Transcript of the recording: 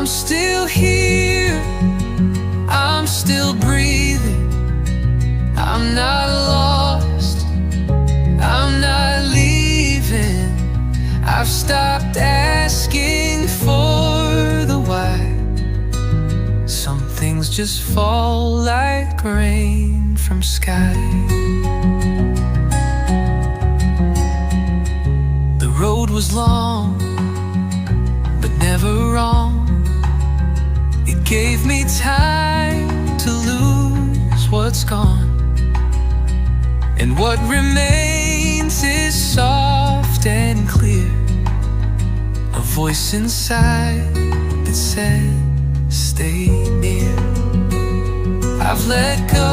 I'm still here, I'm still breathing. I'm not lost, I'm not leaving. I've stopped asking for the why. Some things just fall like rain from sky. The road was long, but never wrong. It gave me time to lose what's gone, and what remains is soft and clear. A voice inside that said, stay near. I've let go.